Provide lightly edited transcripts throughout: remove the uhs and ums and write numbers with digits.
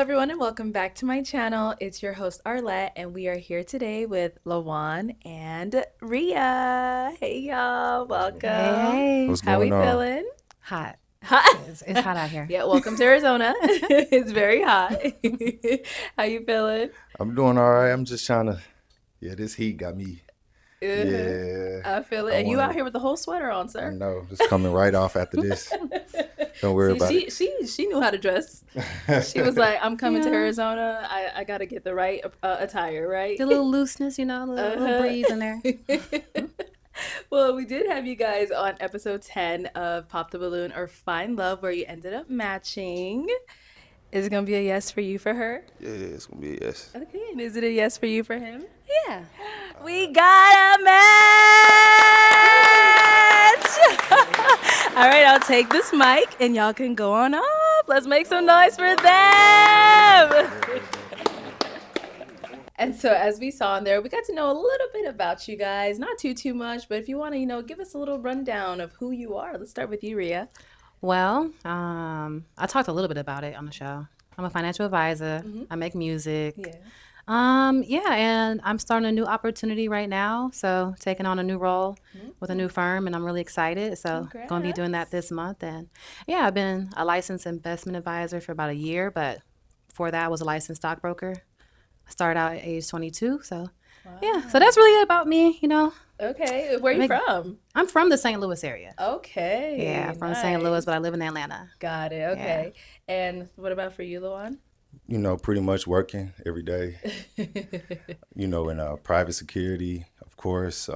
everyone, and welcome back to my channel. It's your host Arlette, and we are here today with LaJuan and Riyah. Hey y'all, welcome. Hey. What's How going we on? feeling? Hot. Hot. It's hot out here. Yeah, welcome to Arizona. It's very hot. How you feeling? I'm doing all right. I'm just trying to. Yeah, this heat got me. Uh-huh. Yeah, I feel it. I And you out want here with the whole sweater on, to. I sir. know. Just coming right off after this. Don't worry See, about it. she knew how to dress. She was like, "I'm coming to Yeah. Arizona. I got to get the right attire, right?" The little looseness, a little breeze in there. Well, we did have you guys on episode 10 of Pop the Balloon or Find Love, where you ended up matching. Is it gonna be a yes for you for her? Yeah, it's gonna be a yes. Okay, and is it a yes for you for him? Yeah. We got a match! All right, I'll take this mic and y'all can go on up. Let's make some noise for them! And so as we saw in there, we got to know a little bit about you guys. Not too much, but if you want to, give us a little rundown of who you are. Let's start with you, Riyah. Well, I talked a little bit about it on the show. I'm a financial advisor. I make music. Yeah. Yeah, and I'm starting a new opportunity right now. So taking on a new role with a new firm, and I'm really excited. So going to be doing that this month. And yeah, I've been a licensed investment advisor for about a year, but before that I was a licensed stockbroker. I started out at age 22. So yeah, so that's really about me, Okay, where are you from? I'm from the St. Louis area. Okay. Yeah, I'm from St. Louis, but I live in Atlanta. Got it. Okay. And what about for you, LaJuan? Pretty much working every day. In private security, of course,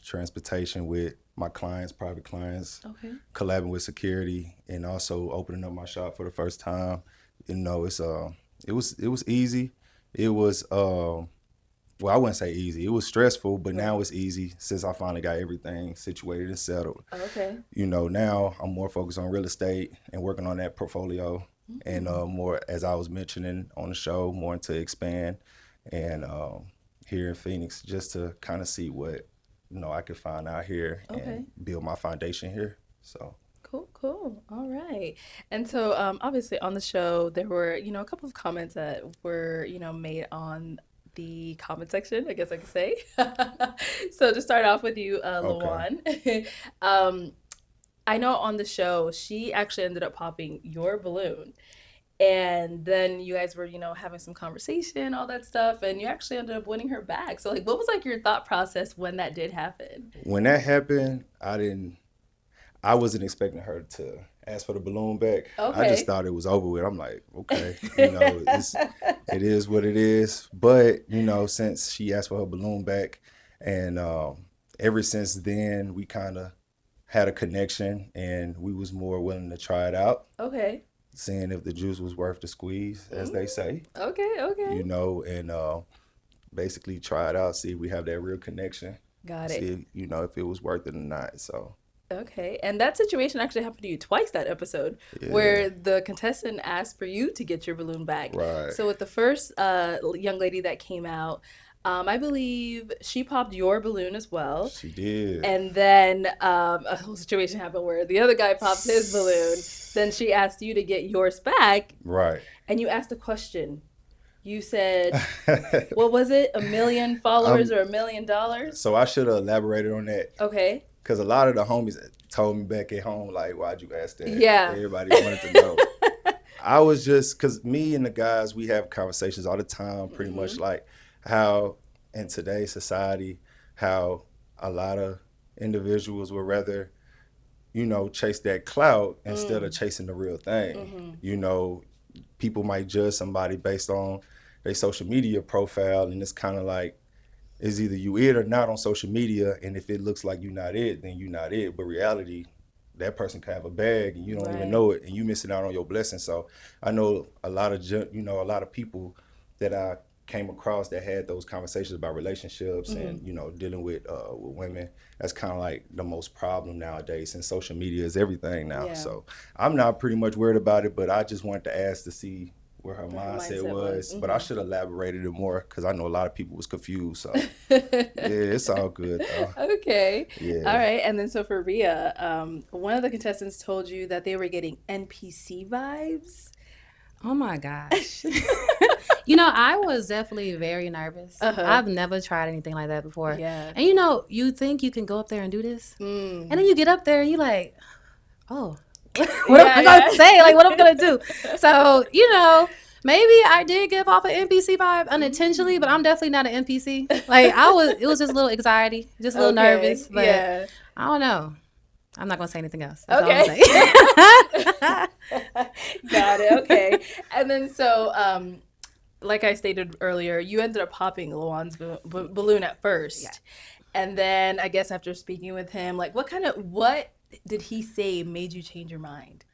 transportation with my clients, private clients, Okay. collabing with security, and also opening up my shop for the first time. It was easy. It was well, I wouldn't say easy. It was stressful, but now it's easy since I finally got everything situated and settled. Okay. Now I'm more focused on real estate and working on that portfolio, and more, as I was mentioning on the show, more to expand and here in Phoenix, just to kind of see what I could find out here and build my foundation here. So. Cool. All right. And so obviously on the show, there were, a couple of comments that were, made on the comment section, I guess I could say. So to start off with you, LaJuan, I know on the show, she actually ended up popping your balloon. And then you guys were, having some conversation, all that stuff, and you actually ended up winning her back. So, what was, your thought process when that did happen? When that happened, I wasn't expecting her to ask for the balloon back. Okay. I just thought it was over with. I'm like, okay, it is what it is. But, since she asked for her balloon back, and ever since then, we kind of had a connection, and we was more willing to try it out. Okay. Seeing if the juice was worth the squeeze, as they say. Okay. And basically try it out, see if we have that real connection. Got it. See, if it was worth it or not, so. Okay, and that situation actually happened to you twice that episode, where the contestant asked for you to get your balloon back. Right. So with the first young lady that came out, I believe she popped your balloon as well. She did. And then a whole situation happened where the other guy popped his balloon. Then she asked you to get yours back. Right. And you asked a question. You said, what was it? 1 million followers or $1 million? So I should have elaborated on that. Okay. Because a lot of the homies told me back at home, like, why'd you ask that? Yeah. Everybody wanted to know. I was just, because me and the guys, we have conversations all the time, pretty much like how in today's society, how a lot of individuals would rather, chase that clout instead of chasing the real thing. People might judge somebody based on their social media profile, and it's kind of like, it's either you it or not on social media, and if it looks like you're not it, then you're not it. But reality, that person can have a bag and you don't even know it, and you missing out on your blessing. So I know a lot of people that I came across that had those conversations about relationships and dealing with women. That's kind of like the most problem nowadays, and social media is everything now. So I'm not pretty much worried about it, but I just wanted to ask to see where her mindset was. But I should have elaborated it more because I know a lot of people was confused. So yeah, it's all good though. Okay. Yeah. All right. And then so for Riyah, one of the contestants told you that they were getting NPC vibes. Oh my gosh. You know, I was definitely very nervous. I've never tried anything like that before. Yeah. And you know, you think you can go up there and do this, and then you get up there and you're like, oh, what am I gonna say? Like, what am I gonna do? So, you know, maybe I did give off an NPC vibe unintentionally, but I'm definitely not an NPC. Like, it was just a little anxiety, just a little nervous, but I don't know. I'm not gonna say anything else. That's all I'm saying. Got it. Okay. And then so, like I stated earlier, you ended up popping LaJuan's balloon at first, and then I guess after speaking with him, like, what did he say made you change your mind?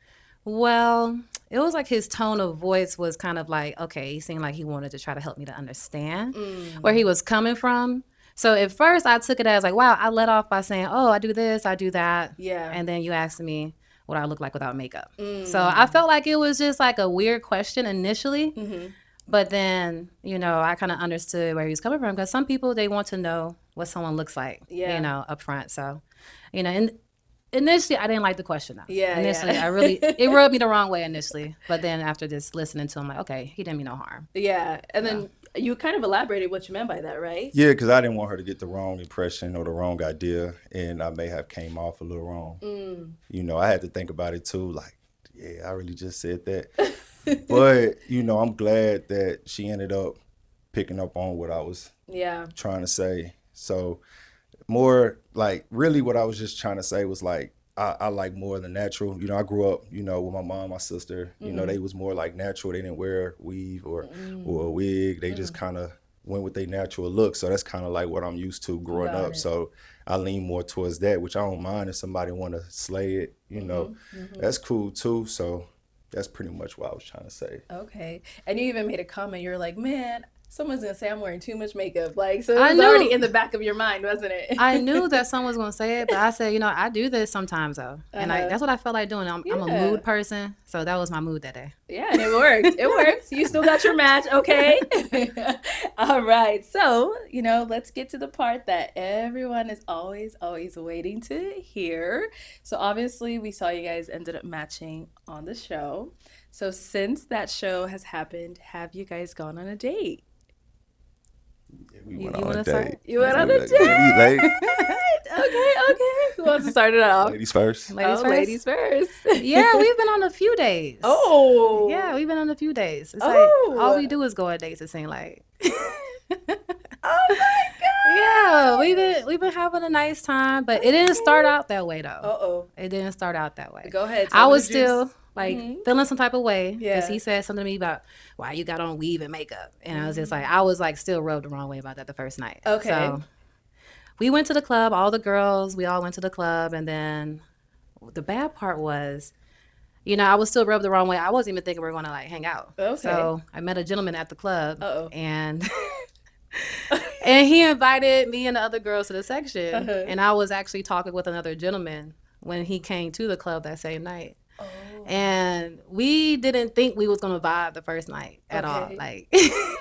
Well, it was like his tone of voice was kind of like, okay, he seemed like he wanted to try to help me to understand where he was coming from. So at first I took it as like, wow, I let off by saying, oh, I do this, I do that. Yeah. And then you asked me what I look like without makeup. So I felt like it was just like a weird question initially. But then, you know, I kind of understood where he was coming from, because some people, they want to know what someone looks like, you know, up front. So, you know, and initially I didn't like the question though. Initially, it rubbed me the wrong way initially. But then after just listening to him, like, okay, he didn't mean no harm. Yeah. And then you kind of elaborated what you meant by that, right? Yeah, because I didn't want her to get the wrong impression or the wrong idea, and I may have came off a little wrong. You know, I had to think about it too, like, yeah, I really just said that. But, you know, I'm glad that she ended up picking up on what I was trying to say. So more like, really what I was just trying to say was like, I like more of the natural. You know, I grew up, you know, with my mom, my sister, you know, they was more like natural. They didn't wear weave or a wig. They just kind of went with their natural look. So that's kind of like what I'm used to growing up. So I lean more towards that, which I don't mind if somebody want to slay it, you know, that's cool too. So that's pretty much what I was trying to say. Okay. And you even made a comment. You're like, man, someone's going to say I'm wearing too much makeup. Like, so it was already in the back of your mind, wasn't it? I knew that someone was going to say it, but I said, you know, I do this sometimes though. And that's what I felt like doing. I'm a mood person. So that was my mood that day. Yeah, and it worked. It worked. You still got your match, okay? All right. So, you know, let's get to the part that everyone is always waiting to hear. So obviously we saw you guys ended up matching on the show. So since that show has happened, have you guys gone on a date? Yeah, we went on a date. You went on a date? Okay. Who wants to start it off? Ladies first. Ladies first. Yeah, we've been on a few dates. Oh. Yeah, we've been on a few dates. It's like all we do is go on dates, it seems like. Oh my God. Yeah, we've been having a nice time, but it didn't start out that way though. It didn't start out that way. Go ahead. I was still feeling some type of way because he said something to me about why you got on weave and makeup, and I was just like, I was like still rubbed the wrong way about that the first night. Okay. So we went to the club, all the girls, we all went to the club, and then the bad part was, you know, I was still rubbed the wrong way. I wasn't even thinking we were going to like hang out. Okay. So I met a gentleman at the club, and and he invited me and the other girls to the section, and I was actually talking with another gentleman when he came to the club that same night. And we didn't think we was gonna vibe the first night at all. Like,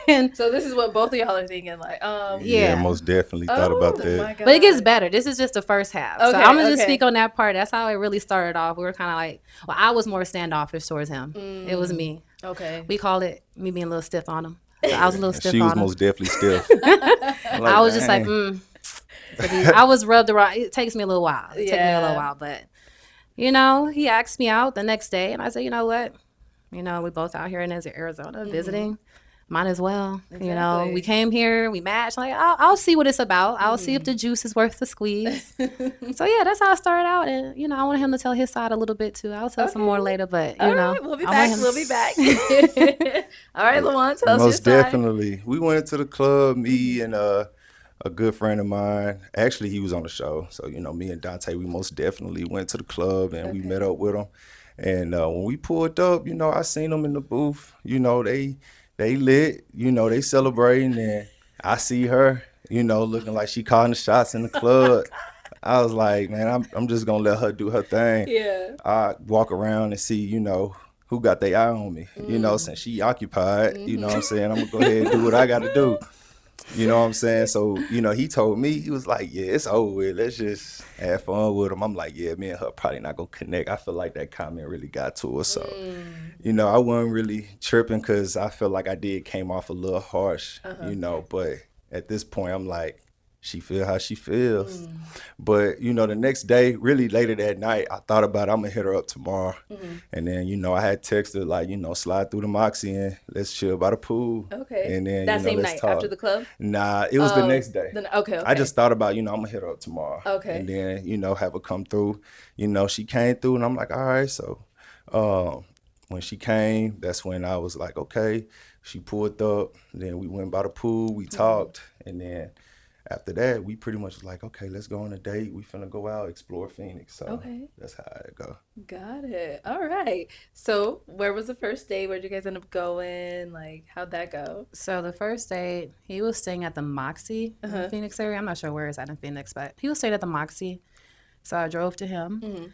and so this is what both of y'all are thinking. Like, yeah, most definitely thought about that. But it gets better. This is just the first half. So I'm gonna just speak on that part. That's how it really started off. We were kind of like, well, I was more standoffish towards him. It was me. Okay. We called it me being a little stiff on him. So I was a little stiff on him. She was most definitely stiff. I was just like, I was rubbed around. It takes me a little while. But you know, he asked me out the next day, and I said, you know what? You know, we both out here in Arizona visiting. Might as well. Exactly. You know, we came here, we matched. Like, I'll see what it's about. I'll see if the juice is worth the squeeze. So, yeah, that's how I started out. And, you know, I want him to tell his side a little bit, too. I'll tell some more later, but, you know. Right, we'll be back. All right, LaJuan, tell us your Most definitely. We went to the club, me and a good friend of mine. Actually, he was on the show. So, you know, me and Dante, we most definitely went to the club and we met up with him. And when we pulled up, you know, I seen them in the booth. You know, they lit, you know, they celebrating. And I see her, you know, looking like she calling the shots in the club. I was like, man, I'm just going to let her do her thing. Yeah. I walk around and see, you know, who got their eye on me. You know, since she occupied, you know what I'm saying? I'm going to go ahead and do what I got to do. You know what I'm saying? So, he told me, he was like, yeah, it's over with. Let's just have fun with him. I'm like, yeah, me and her probably not going to connect. I feel like that comment really got to her. So, I wasn't really tripping because I felt like I came off a little harsh, but at this point, I'm like, she feel how she feels. But, the next day, really later that night, I thought about it. I'm going to hit her up tomorrow. And then, I had texted like, slide through the Moxie and let's chill by the pool. Okay. And then, that same let's night talk. after the club? Nah, it was the next day. Okay. I just thought about, I'm going to hit her up tomorrow. Okay. And then, have her come through. She came through and I'm like, all right. So when she came, that's when I was like, okay. She pulled up. Then we went by the pool. We talked. And then after that, we pretty much was like, okay, let's go on a date. We finna go out, explore Phoenix. So that's how it go. Got it. All right. So where was the first date? Where'd you guys end up going? Like, how'd that go? So the first date, he was staying at the Moxie in the Phoenix area. I'm not sure where it's at in Phoenix, but he was staying at the Moxie. So I drove to him.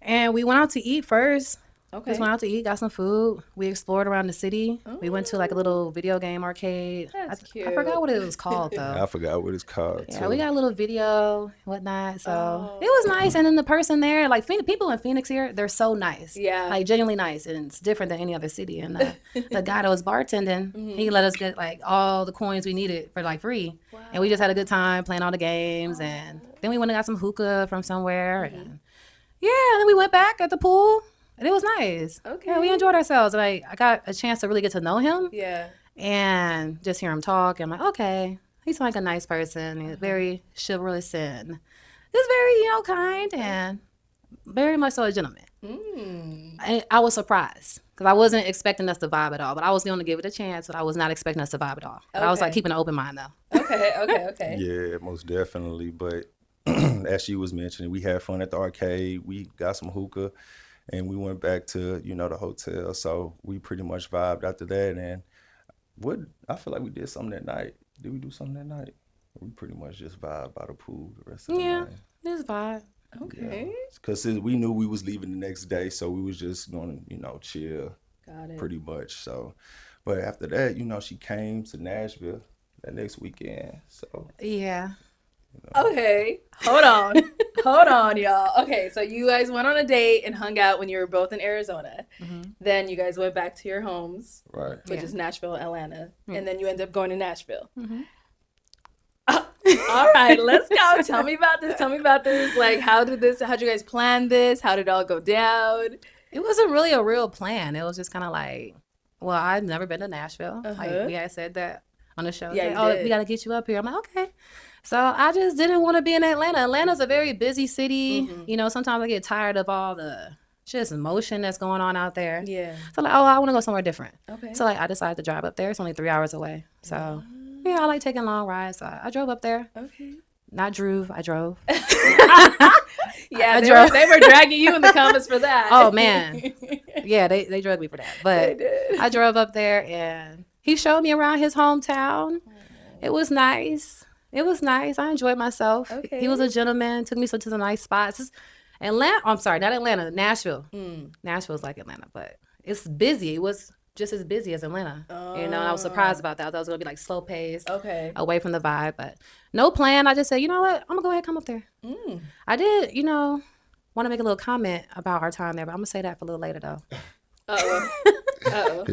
And we went out to eat first. Okay. Just went out to eat, got some food. We explored around the city. We went to like a little video game arcade. That's cute. I forgot what it was called though. I forgot what it's called Yeah, too. we got a little video, whatnot. So it was nice. And then the person there, like people in Phoenix here, they're so nice. Yeah. Like genuinely nice. And it's different than any other city. And the guy that was bartending, he let us get like all the coins we needed for like free. Wow. And we just had a good time playing all the games. And then we went and got some hookah from somewhere. And and then we went back at the pool. And it was nice. Okay. Yeah, we enjoyed ourselves. Like I got a chance to really get to know him. Yeah. And just hear him talk. And I'm like, okay, he's like a nice person. He's very chivalrous and just very, kind and very much so a gentleman. And I was surprised because I wasn't expecting us to vibe at all. But I was going to give it a chance, but I was not expecting us to vibe at all. But I was like keeping an open mind though. Okay. Yeah, most definitely. But as she was mentioning, we had fun at the arcade. We got some hookah. And we went back to, the hotel. So we pretty much vibed after that. And I feel like we did something that night. Did we do something that night? We pretty much just vibed by the pool the rest of the night. Yeah, this vibe. Okay. Because we knew we was leaving the next day. So we was just going to, chill. Got it. Pretty much. So, but after that, she came to Nashville that next weekend. So. Yeah. Okay, hold on, y'all. Okay, so you guys went on a date and hung out when you were both in Arizona. Then you guys went back to your homes, right? Which is Nashville, Atlanta, and then you end up going to Nashville. All right, let's go. Tell me about this. Like, how'd you guys plan this? How did it all go down? It wasn't really a real plan. It was just kind of like, well, I've never been to Nashville. Like we had said that on the show. Yeah, like, we got to get you up here. I'm like, okay. So I just didn't want to be in Atlanta. Atlanta's a very busy city. Sometimes I get tired of all the just motion that's going on out there. Yeah. So I want to go somewhere different. Okay. So I decided to drive up there. It's only 3 hours away. So I like taking long rides. So I drove up there. Okay. Not drove. I drove. Yeah, they were dragging you in the comments for that. Oh man. Yeah, they dragged me for that. But I drove up there and he showed me around his hometown. It was nice. I enjoyed myself. Okay. He was a gentleman, took me to some nice spots. Nashville. Nashville's like Atlanta, but it's busy. It was just as busy as Atlanta. I was surprised about that. I thought it was going to be like slow paced, away from the vibe, but no plan. I just said, you know what? I'm going to go ahead and come up there. I did, want to make a little comment about our time there, but I'm going to say that for a little later though. Uh-oh.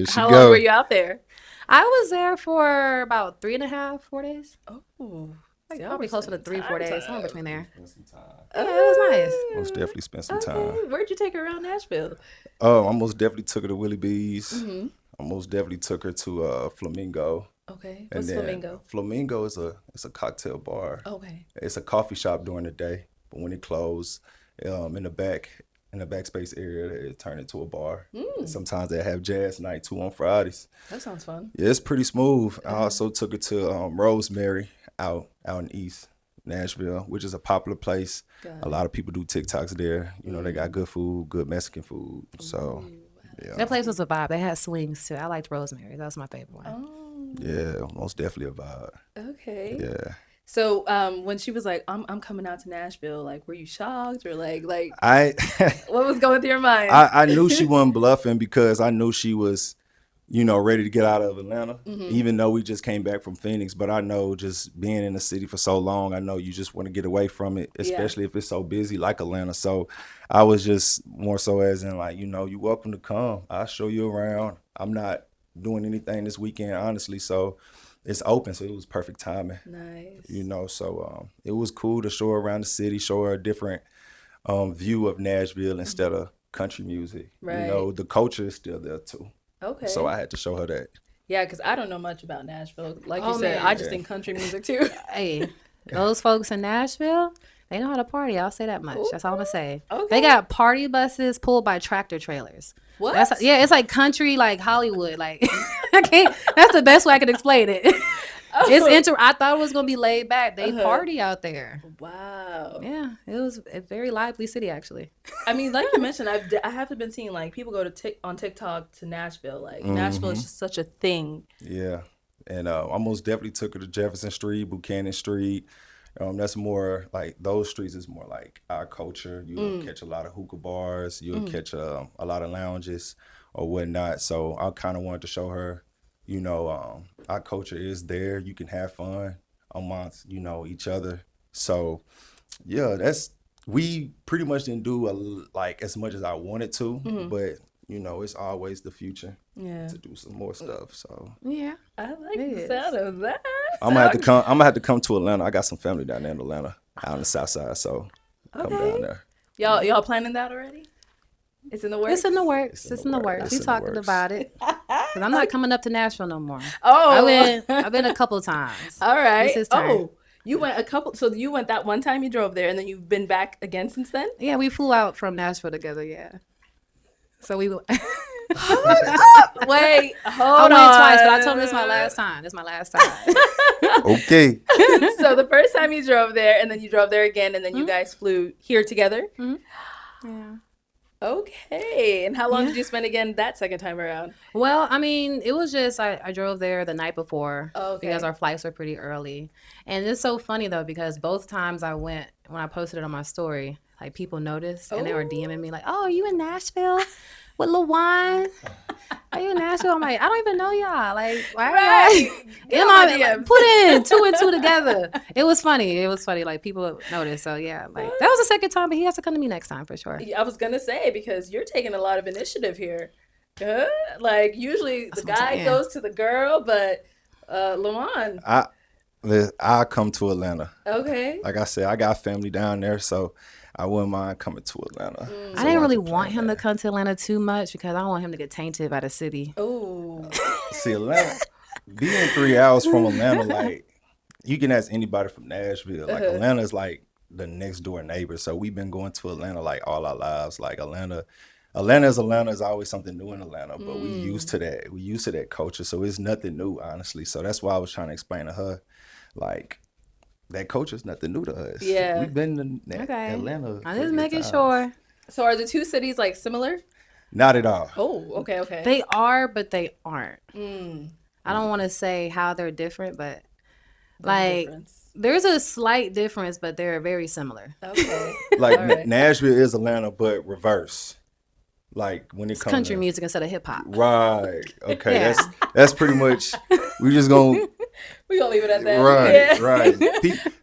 How go. long were you out there? I was there for about 3.5, 4 days. Oh, Like probably closer to 3-4 days, somewhere between there. Spend some time. Yeah, it was nice. Most definitely spent some time. Where'd you take her around Nashville? I most definitely took her to Willie B's. I most definitely took her to Flamingo. Okay. And What's then Flamingo? Flamingo is a cocktail bar. Okay. It's a coffee shop during the day, but when it closed, in the backspace area, it turned into a bar. And sometimes they have jazz night too on Fridays. That sounds fun. Yeah, it's pretty smooth. I also took her to Rosemary out in East Nashville, which is a popular place. A lot of people do TikToks there. They got good food, good Mexican food. So, yeah. That place was a vibe. They had swings too. I liked Rosemary. That was my favorite one. Oh. Yeah, most definitely a vibe. Okay. Yeah. So when she was like, I'm coming out to Nashville, like, were you shocked or like I what was going through your mind? I knew she wasn't bluffing because I knew she was ready to get out of Atlanta, even though we just came back from Phoenix. But I know just being in the city for so long, I know you just want to get away from it, especially if it's so busy like Atlanta. So I was just more so as in like, you're welcome to come. I'll show you around. I'm not doing anything this weekend, honestly. So it's open. So it was perfect timing. Nice. So it was cool to show her around the city, show her a different view of Nashville instead of country music. Right. The culture is still there too. Okay. So I had to show her that. Yeah, because I don't know much about Nashville. Like you Oh, said, man. I just think country music too. Hey, those folks in Nashville, they know how to party. I'll say that much. That's all I'm gonna say. Okay. They got party buses pulled by tractor trailers. What? It's like country, like Hollywood. Like I can't. That's the best way I can explain it. I thought it was gonna be laid back. They party out there. Wow. Yeah, it was a very lively city, actually. I mean, like you mentioned, I have been seeing like people go to on TikTok to Nashville. Like Nashville is just such a thing. Yeah, and I most definitely took her to Jefferson Street, Buchanan Street. That's more like those streets is more like our culture. You'll catch a lot of hookah bars. You'll catch a lot of lounges or whatnot. So I kind of wanted to show her, our culture is there. You can have fun amongst, each other. So yeah, we pretty much didn't do like as much as I wanted to, but it's always the future to do some more stuff. So Yeah, I like the sound of that. I'm gonna have to come to Atlanta. I got some family down there in Atlanta, out on the south side. So come down there. Y'all planning that already? It's in the works. it's in the works. It's in the works. We talking about it. 'Cause I'm not coming up to Nashville no more. Oh, I've been a couple times. all right. It's his turn. Oh, you went a couple. So you went that one time you drove there, and then you've been back again since then. Yeah, we flew out from Nashville together. Yeah. So we. Wait, I hold went on. twice, but I told him this is my last time. This is my last time. Okay. So the first time you drove there, and then you drove there again, and then you guys flew here together. Yeah. Okay. And how long did you spend again that second time around? Well, I mean, it was just I drove there the night before Okay. because our flights were pretty early. And it's so funny though because both times I went, when I posted it on my story, like people noticed and they were DMing me like, "Oh, are you in Nashville with LaJuan? Are you in Nashville?" I'm like, "I don't even know y'all. Like, why are you Get on my like, DMs. put in two and two together?" It was funny. Like people noticed. So yeah, like that was the second time, but he has to come to me next time for sure. I was gonna say because you're taking a lot of initiative here. Like usually the guy goes to the girl, but LaJuan. I come to Atlanta. Okay. Like I said, I got family down there, so I wouldn't mind coming to Atlanta. I didn't really want him to come to Atlanta too much because I don't want him to get tainted by the city. Oh. See, Atlanta, being 3 hours from Atlanta, like you can ask anybody from Nashville. Like Atlanta is like the next door neighbor. So we've been going to Atlanta like all our lives. Like Atlanta is always something new in Atlanta, but we used to that. We used to that culture, so it's nothing new, honestly. So that's why I was trying to explain to her, like. That culture is nothing new to us. Yeah. We've been in Atlanta. I'm just making sure. So are the two cities like similar? Not at all. Oh, okay. They are, but they aren't. I don't want to say how they're different, but like there's a slight difference, but they're very similar. Okay. Like All right. Nashville is Atlanta, but reverse. Like when it It's comes country to, music instead of hip hop. Right. Okay. Yeah. That's pretty much. We just gonna. We gonna leave it at that. Right. Yeah. Right.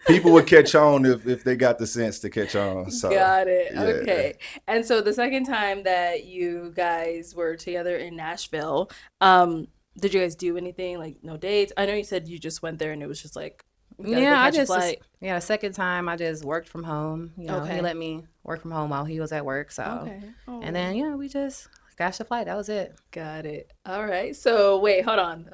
People would catch on if they got the sense to catch on. So. Got it. Yeah. Okay. And so the second time that you guys were together in Nashville, did you guys do anything like no dates? I know you said you just went there and it was just like The second time I just worked from home. He let me work from home while he was at work. So and then we just got the flight. That was it. Got it. All right. So wait, hold on.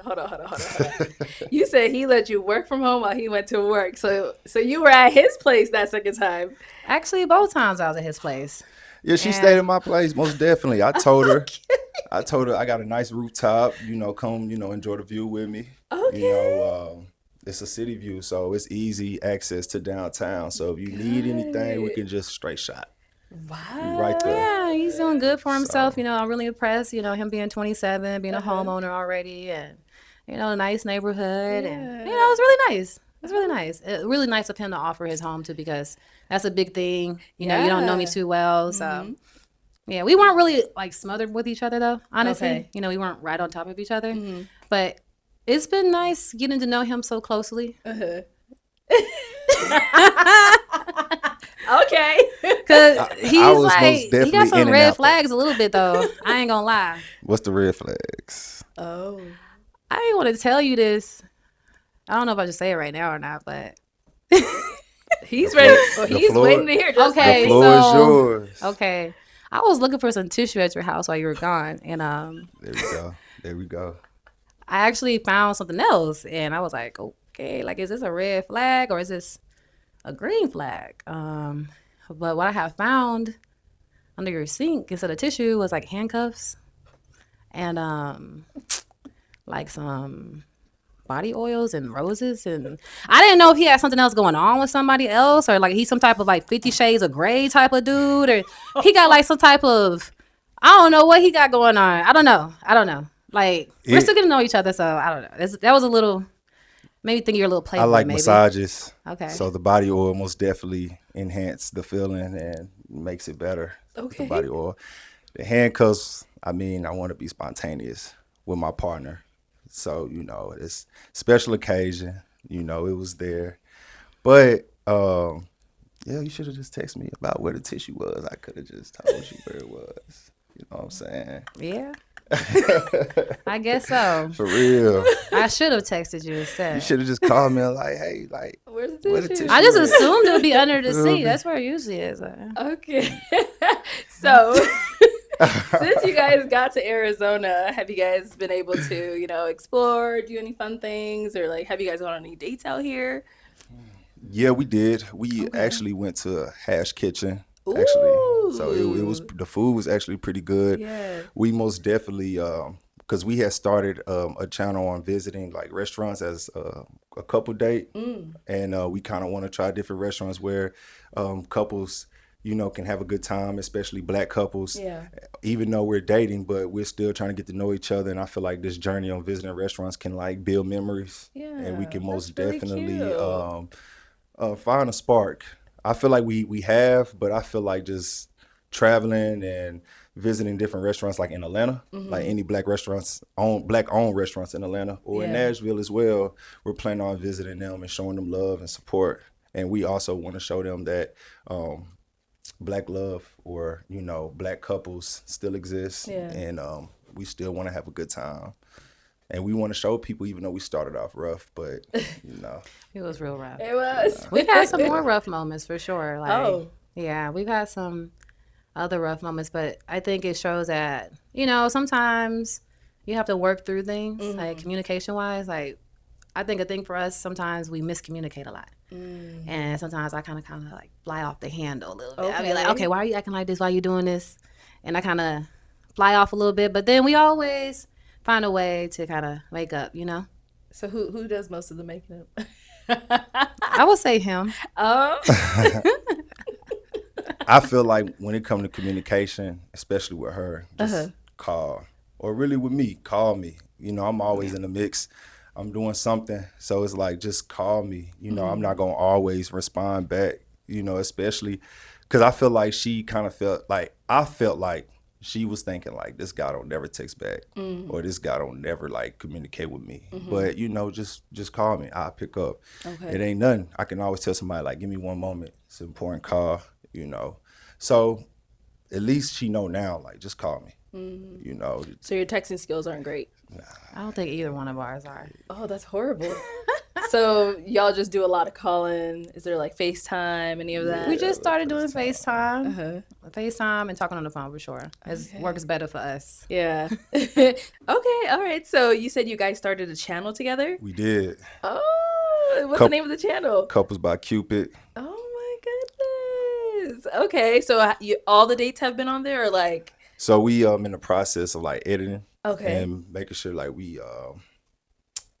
You said he let you work from home while he went to work. So you were at his place that second time. Actually, both times I was at his place. Yeah, she stayed at my place, most definitely. I told her I got a nice rooftop, come, enjoy the view with me. Okay. It's a city view, so it's easy access to downtown. So if you need anything, we can just straight shot. Wow. Right there. Yeah, he's doing good for himself. I'm really impressed, him being 27, being a homeowner already, and, a nice neighborhood. And, it was really nice. It's really nice. Really nice of him to offer his home, too, because that's a big thing. You don't know me too well. So, Yeah, we weren't really like smothered with each other though, honestly. Okay. You know, we weren't right on top of each other. Mhm. But it's been nice getting to know him so closely. Uh-huh. Okay. Cause I he's was like, most he definitely got in some and red out though. flags a little bit though. I ain't gonna lie. What's the red flags? Oh. I ain't want to tell you this. I don't know if I should say it right now or not, but He's ready. Well, The he's floor- waiting to hear. Just Okay, The floor is so- yours. okay. I was looking for some tissue at your house while you were gone, and There we go. There we go. I actually found something else, and I was like, okay, like, is this a red flag or is this a green flag? But what I have found under your sink instead of tissue was like handcuffs and like some body oils and roses, and I didn't know if he had something else going on with somebody else, or like he's some type of like 50 Shades of Grey type of dude, or he got like some type of, I don't know what he got going on. I don't know. Like, we're still getting to know each other, so I don't know. That was a little, maybe think you're a little playboy. I like maybe. massages. Okay. So the body oil most definitely enhance the feeling and makes it better. with Okay. The body oil. The handcuffs, I mean, I want to be spontaneous with my partner. So, you know, it's special occasion. You know, it was there. But, yeah, you should have just texted me about where the tissue was. I could have just told you where it was. You know what I'm saying? Yeah. I guess so. For real. I should have texted you instead. You should have just called me and like, hey, like, Where's the where the tissue? tissue I just at? assumed it would be under the Feel seat. me? That's where it usually is. Okay. So, since you guys got to Arizona, have you guys been able to, explore, do any fun things, or like, have you guys gone on any dates out here? Yeah, we did. We actually went to a Hash Kitchen. Actually, so it was, the food was actually pretty good. Yeah. We most definitely, because we had started a channel on visiting like restaurants as a couple date, and we kind of want to try different restaurants where couples, can have a good time, especially Black couples. Yeah. Even though we're dating, but we're still trying to get to know each other, and I feel like this journey on visiting restaurants can like build memories, and we can most that's really definitely cute. find a spark. I feel like we have, but I feel like just traveling and visiting different restaurants, like in Atlanta, like any Black owned restaurants in Atlanta or in Yeah. Nashville as well. We're planning on visiting them and showing them love and support. And we also want to show them that Black love or Black couples still exist, Yeah. and we still want to have a good time. And we want to show people, even though we started off rough, but It was real rough. It was. We've had some more rough moments for sure. Like, Oh. yeah, we've had some other rough moments, but I think it shows that, sometimes you have to work through things, like communication wise. Like, I think a thing for us, sometimes we miscommunicate a lot. And sometimes I kind of like fly off the handle a little bit. I'll be like, okay, why are you acting like this? Why are you doing this? And I kind of fly off a little bit, but then we always find a way to kind of make up, So who does most of the making up? I would say him. I feel like when it comes to communication, especially with her, just call. Or really with me, call me. I'm always in the mix. I'm doing something. So it's like, just call me. I'm not going to always respond back, especially because I feel like she kind of I felt like she was thinking like, this guy don't never text back or this guy don't never like communicate with me. But, just call me. I'll pick up. Okay. It ain't nothing. I can always tell somebody like, give me one moment. It's an important call, So at least she know now, like, just call me. So your texting skills aren't great. I don't think either one of ours are. Oh, that's horrible. So y'all just do a lot of calling. Is there like FaceTime, any of that? We just started doing FaceTime. Uh-huh. And talking on the phone for sure. It works better for us. Yeah. Okay. All right. So you said you guys started a channel together? We did. Oh, what's the name of the channel? Couples by Cupid. Oh my goodness. Okay. So all the dates have been on there, or like? So we in the process of like editing. Okay. And making sure like we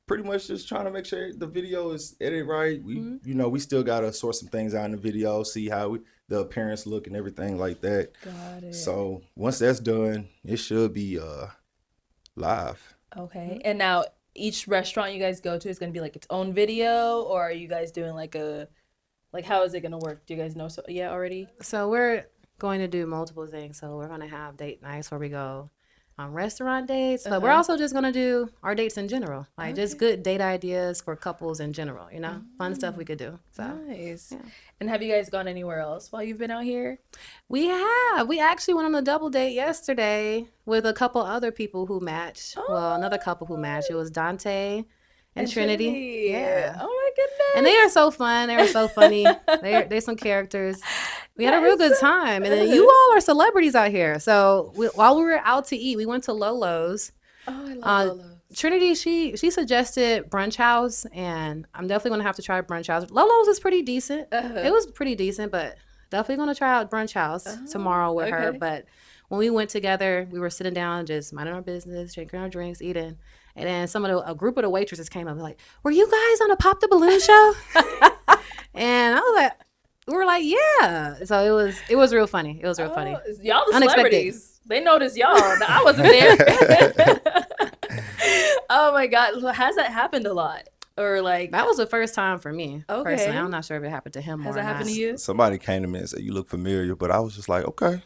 pretty much just trying to make sure the video is edited right. We we still gotta sort some things out in the video, see how the appearance look and everything like that. Got it. So once that's done, it should be live. Okay. And now each restaurant you guys go to is gonna be like its own video, or are you guys doing like how is it gonna work? Do you guys know already? So we're going to do multiple things. So we're going to have date nights where we go on restaurant dates, but we're also just going to do our dates in general, like just good date ideas for couples in general, you know, fun stuff we could do. So nice. Yeah. And have you guys gone anywhere else while you've been out here? We have. We actually went on a double date yesterday with a couple other people who matched. Well, another couple who matched. It was Dante and Trinity. Yeah. Oh my goodness. And they are so fun. They were so funny. They're some characters. We had a real good time. And then you all are celebrities out here. So while we were out to eat, we went to Lolo's. Oh, I love Lolo's. Trinity, she suggested Brunch House, and I'm definitely going to have to try Brunch House. Lolo's is pretty decent. It was pretty decent, but definitely going to try out Brunch House tomorrow with her. But when we went together, we were sitting down, just minding our business, drinking our drinks, eating. And then a group of the waitresses came up and like, were you guys on a Pop the Balloon show? And I was like, we were like, yeah. So it was real funny. It was real funny. Y'all the celebrities. They noticed y'all. I wasn't there. Oh my God. Has that happened a lot? Or like that was the first time for me. Personally, I'm not sure if it happened to him Has or it happened not. to you? Somebody came to me and said, you look familiar, but I was just like, okay.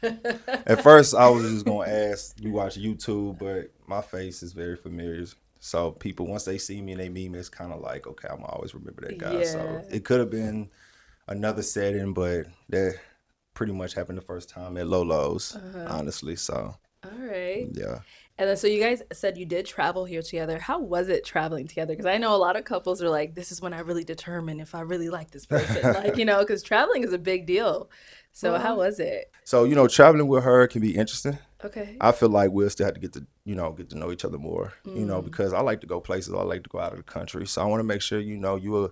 At first, I was just going to ask, you watch YouTube, but my face is very familiar. So people, once they see me and they meet me, it's kind of like, okay, I'm always remember that guy. Yeah. So it could have been another setting, but that pretty much happened the first time at Lolo's, honestly. So, all right. Yeah. And then, so you guys said you did travel here together. How was it traveling together? Because I know a lot of couples are like, this is when I really determine if I really like this person. Like, you know, because traveling is a big deal. So how was it? So, you know, traveling with her can be interesting. Okay. I feel like we'll still have to get to know each other more, you know, because I like to go places. I like to go out of the country. So I want to make sure, you know, you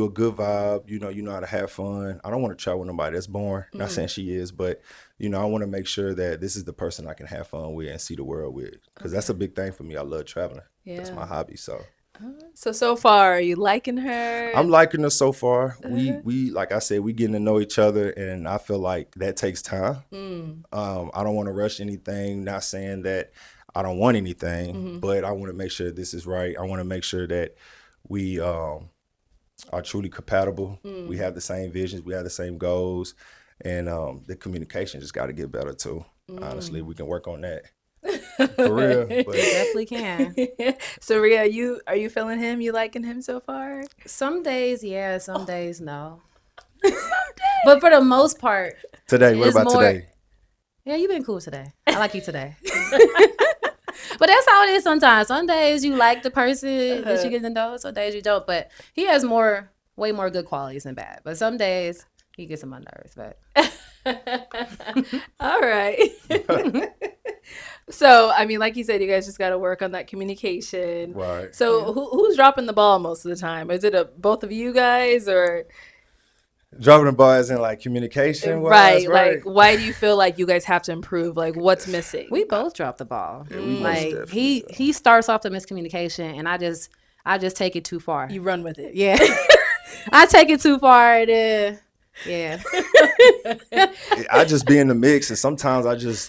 a good vibe. You know how to have fun. I don't want to travel with nobody that's boring. Not saying she is, but, you know, I want to make sure that this is the person I can have fun with and see the world with. Because that's a big thing for me. I love traveling. Yeah. That's my hobby. So far, are you liking her? I'm liking her so far. We like I said, we getting to know each other, and I feel like that takes time. I don't want to rush anything. Not saying that I don't want anything, but I want to make sure this is right. I want to make sure that we are truly compatible. We have the same visions. We have the same goals, and the communication just got to get better too. Honestly, we can work on that. For real, but definitely can. So Riyah, are you feeling him? You liking him so far? Some days, yeah. Some days, no. But for the most part, today. What about today? Yeah, you've been cool today. I like you today. But that's how it is sometimes. Some days you like the person that you get to know. Some days you don't. But he has way more good qualities than bad. But some days he gets on my nerves. But all right. So, I mean, like you said, you guys just got to work on that communication. Right. So, who's dropping the ball most of the time? Is it both of you guys, or dropping the ball as in like communication? Right. Like, why do you feel like you guys have to improve? Like, what's missing? We both drop the ball. Yeah, like he starts off the miscommunication, and I just take it too far. You run with it. Yeah. I take it too far, and then. Yeah. I just be in the mix, and sometimes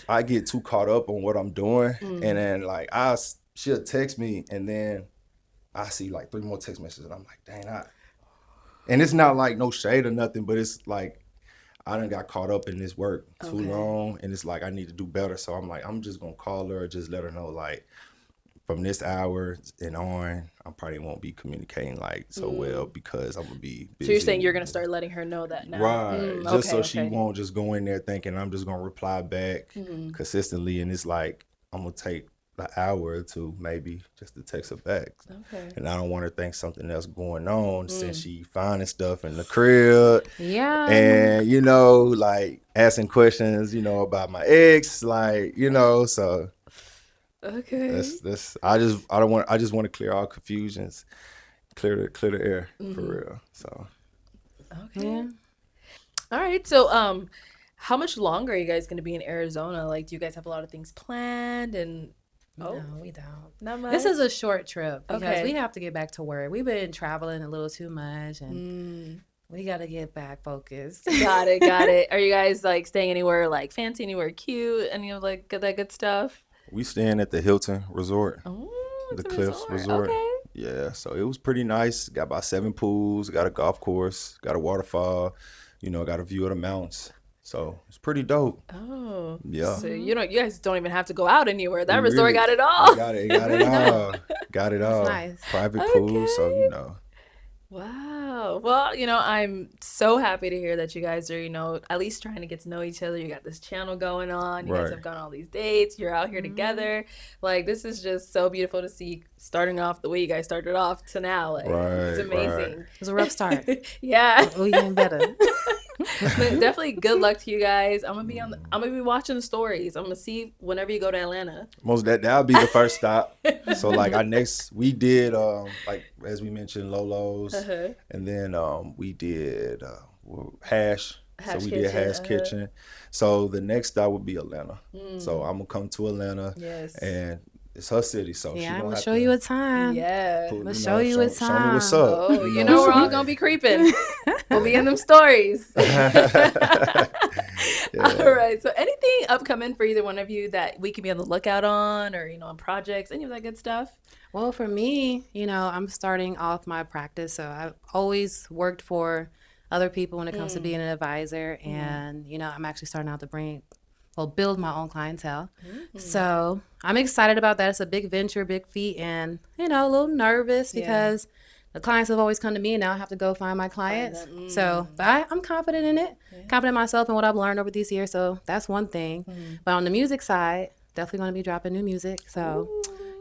I get too caught up on what I'm doing, and then like she'll text me, and then I see like 3 more text messages, and I'm like, dang, and it's not like no shade or nothing, but it's like I done got caught up in this work too long, and it's like I need to do better. So I'm like, I'm just gonna call her, just let her know like from this hour and on, I probably won't be communicating like so well because I'm gonna be busy. So you're saying you're gonna start letting her know that now, right? Just so she won't just go in there thinking I'm just gonna reply back consistently, and it's like I'm gonna take an hour or two maybe just to text her back. Okay. And I don't want her to think something else going on since she finding stuff in the crib. Yeah. And you know, like asking questions, you know, about my ex, like, you know, so. Okay. That's I just want to clear all confusions, clear the air for real. So. Okay. Yeah. All right. So how much longer are you guys gonna be in Arizona? Like, do you guys have a lot of things planned? And no, we don't. Not much. This is a short trip because we have to get back to work. We've been traveling a little too much, and we got to get back focused. Got it. Are you guys like staying anywhere like fancy, anywhere cute, any of like that good stuff? We staying at the Hilton Resort, the Cliffs Resort. Okay. Yeah, so it was pretty nice. Got about 7 pools, got a golf course, got a waterfall, you know, got a view of the mountains. So it's pretty dope. Oh, Yeah. so you guys don't even have to go out anywhere. That We resort really got it all. got it all. Got it That's all. nice. Private pool, so Okay. know. Wow. Well, I'm so happy to hear that you guys are, at least trying to get to know each other. You got this channel going on. You guys Right. have gone on all these dates. You're out here together. Like, this is just so beautiful to see, starting off the way you guys started off to now. Like, it's Right, amazing. It was a rough start. Yeah. Oh, you getting better. Definitely good luck to you guys. I'm gonna be watching the stories. I'm gonna see whenever you go to Atlanta. That'll be the first stop. So like we did like as we mentioned Lolo's, and then we did Hash. So Hash we Kitchen, did Hash Kitchen. So the next stop would be Atlanta. So I'm gonna come to Atlanta. Yes. And it's her city, so she Yeah, I'm gonna gonna have show to you a time. Yeah. We'll show you a show me what's time. up. Oh, we're all gonna be creeping. We'll be in them stories. All right. So anything upcoming for either one of you that we can be on the lookout on, or on projects, any of that good stuff? Well, for me, I'm starting off my practice. So I've always worked for other people when it comes to being an advisor. And, I'm actually starting out to build my own clientele. So I'm excited about that. It's a big venture, big feat, and, a little nervous because the clients have always come to me and now I have to go find my clients. So, but I'm confident in it, confident in myself and what I've learned over these years. So that's one thing. But on the music side, definitely going to be dropping new music. So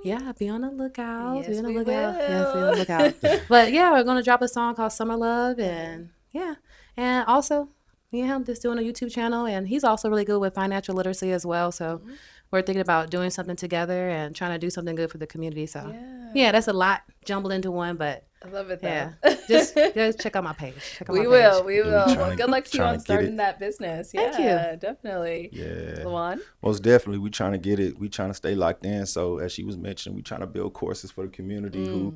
yeah, be on the lookout. Yes, be on the we lookout. will. Yes, be on the lookout. But yeah, we're going to drop a song called Summer Love. And yeah. And also, me and him just doing a YouTube channel. And he's also really good with financial literacy as well. So we're thinking about doing something together and trying to do something good for the community. So yeah, that's a lot jumbled into one. But I love it though. yeah, just check out my page. We will. trying Well, good luck to you to on get starting it. that business. Thank Yeah, definitely. Yeah. LaJuan? Most definitely, we trying to get it. We trying to stay locked in. So as she was mentioning, we trying to build courses for the community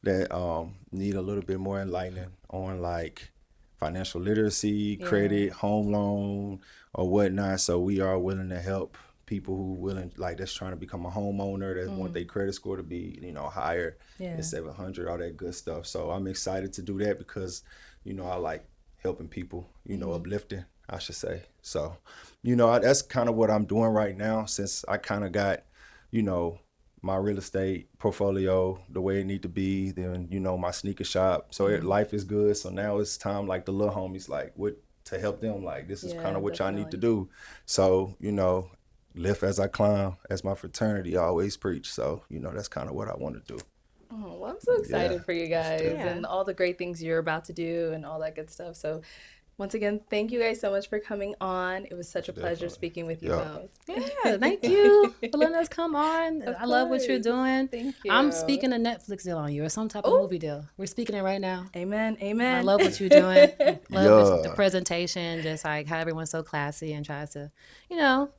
that need a little bit more enlightening on like financial literacy, credit, home loan, or whatnot. So we are willing to help people who that's trying to become a homeowner, that want their credit score to be higher than 700, all that good stuff. So I'm excited to do that because I like helping people, uplifting, I should say. So that's kind of what I'm doing right now, since I kind of got my real estate portfolio the way it need to be, then my sneaker shop, so life is good. So now it's time, like the little homies, like what to help them, like this is kind of what y'all need to do. So lift as I climb, as my fraternity always preach. So that's kind of what I want to do. Oh, well, I'm so excited for you guys and all the great things you're about to do and all that good stuff. So once again, thank you guys so much for coming on. It was such a pleasure speaking with you both. Yeah, thank you for letting us come on. I love what you're course. doing. Thank you. I'm speaking a Netflix deal on you or some type of movie deal. We're speaking it right now. Amen. I Amen. love what you're doing. Love the Yeah. presentation, just like how everyone's so classy and tries to,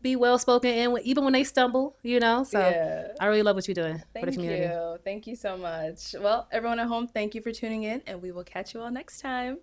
be well spoken, and even when they stumble, So I really love what you're doing for the Thank community. you. Thank you so much. Well, everyone at home, thank you for tuning in, and we will catch you all next time.